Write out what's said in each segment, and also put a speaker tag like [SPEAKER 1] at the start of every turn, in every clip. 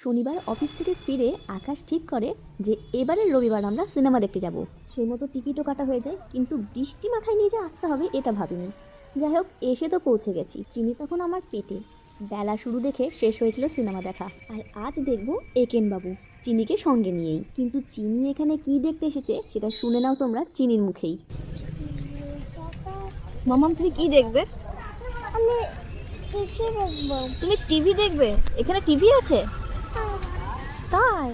[SPEAKER 1] শনিবার অফিস থেকে ফিরে আকাশ ঠিক করে যে এবারের রবিবার আমরা সিনেমা দেখতে যাব। সেই মতো টিকিটও কাটা হয়ে যায়, কিন্তু বৃষ্টি মাথায় নিয়ে যে আসতে হবে এটা ভাবিনি। যাই হোক, এসে তো পৌঁছে গেছি। চিনি তখন আমার পেটে। বেলা শুরু দেখে শেষ হয়েছিল সিনেমা দেখা। আর আজ দেখব একেন বাবু, চিনিকে সঙ্গে নিয়েই। কিন্তু চিনি এখানে কি দেখতে এসেছে সেটা শুনে নাও তোমরা চিনির মুখেই।
[SPEAKER 2] মামাম, তুমি কি দেখবে?
[SPEAKER 3] আমি টিভি দেখবো।
[SPEAKER 2] তুমি টিভি দেখবে? এখানে টিভি আছে? তাই?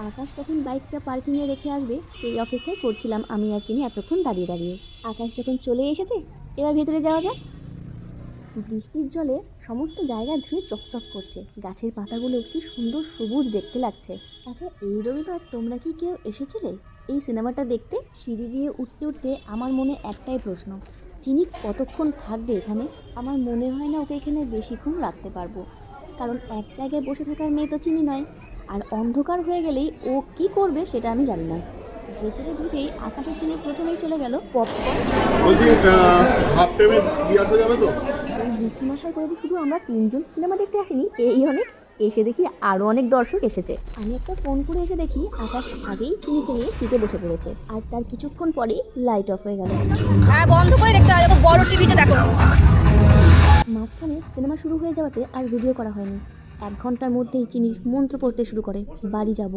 [SPEAKER 1] আকাশ তখন বাইকটা পার্কিংয়ে রেখে আসবে সেই অপেক্ষায় করছিলাম আমি আর চিনি এতক্ষণ দাঁড়িয়ে দাঁড়িয়ে। আকাশ যখন চলে এসেছে, এবার ভেতরে যাওয়া যাক। বৃষ্টির জলে সমস্ত জায়গা ধুয়ে চকচক করছে, গাছের পাতাগুলো কি সুন্দর সবুজ দেখতে লাগছে। আচ্ছা, এই রবিবার তোমরা কি কেউ এসেছিলে এই সিনেমাটা দেখতে? সিঁড়ি দিয়ে উঠতে উঠতে আমার মনে একটাই প্রশ্ন, চিনি কতক্ষণ থাকবে এখানে? আমার মনে হয় না ওকে এখানে বেশিক্ষণ রাখতে পারবো, কারণ এক জায়গায় বসে থাকার মেয়ে তো চিনি নয়। আর অন্ধকার হয়ে গেলেই ও কি করবে সেটা আমি জানি না। ভেতরে ঢুকেই আকাশের চিনি প্রথমেই চলে গেল পপকর্ন।
[SPEAKER 4] বলছি হাফ টাইমে দিয়ে আসা যাবে তো?
[SPEAKER 1] এই বৃষ্টি মশাই করে শুধু আমরা তিনজন সিনেমা দেখতে আসিনি, এই অনেক। এসে দেখি আরও অনেক দর্শক এসেছে। আমি একটা ফোন করে এসে দেখি আকাশ আগেই চিনিকে নিয়ে সিটে বসে পড়েছে। আর তার কিছুক্ষণ পরেই লাইট অফ হয়ে গেল।
[SPEAKER 2] হ্যাঁ, বন্ধ করে দেখতে হয়, বড় টিভিতে দেখো।
[SPEAKER 1] মাঝখানে সিনেমা শুরু হয়ে যাওয়াতে আর ভিডিও করা হয়নি। 1 ঘন্টার মধ্যেই চিনি মন্ত্র পড়তে শুরু করে, বাড়ি যাব।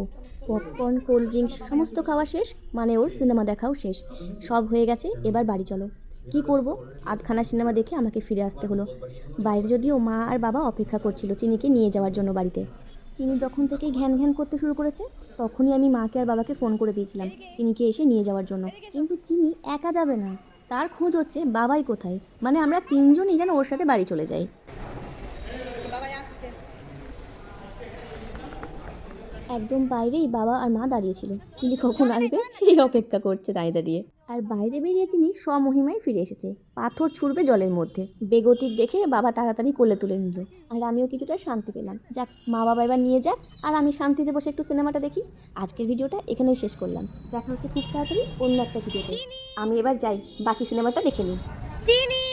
[SPEAKER 1] পপকর্ন, কোল্ড ড্রিঙ্কস সমস্ত খাওয়া শেষ, মানে ওর সিনেমা দেখাও শেষ। সব হয়ে গেছে, এবার বাড়ি চলো। কি করব, আধখানা সিনেমা দেখে আমাকে ফিরে আসতে হলো। বাইরে যদিও মা আর বাবা অপেক্ষা করছিল চিনিকে নিয়ে যাওয়ার জন্য বাড়িতে। চিনি যখন থেকে ঘ্যান ঘ্যান করতে শুরু করেছে, তখনই আমি মাকে আর বাবাকে ফোন করে দিয়েছিলাম চিনিকে এসে নিয়ে যাওয়ার জন্য। কিন্তু চিনি একা যাবে না, তার খোঁজ হচ্ছে বাবাই কোথায়, মানে আমরা তিনজনই যেন ওর সাথে বাড়ি চলে যাই। একদম বাইরেই বাবা আর মা দাঁড়িয়েছিল, চিনি কখন আসবে সেই অপেক্ষা করছে দাঁড়িয়ে দাঁড়িয়ে। আর বাইরে বেরিয়ে চিনি স্বমহিমায় ফিরে এসেছে, পাথর ছুঁড়বে জলের মধ্যে। বেগতিক দেখে বাবা তাড়াতাড়ি কোলে তুলে নিল, আর আমিও কিছুটা শান্তি পেলাম। যাক, মা বাবা এবার নিয়ে যাক, আর আমি শান্তিতে বসে একটু সিনেমাটা দেখি। আজকের ভিডিওটা এখানেই শেষ করলাম, দেখা হচ্ছে খুব তাড়াতাড়ি অন্য একটা ভিডিওতে। আমি এবার যাই, বাকি সিনেমাটা দেখে নিই।
[SPEAKER 2] চিনি।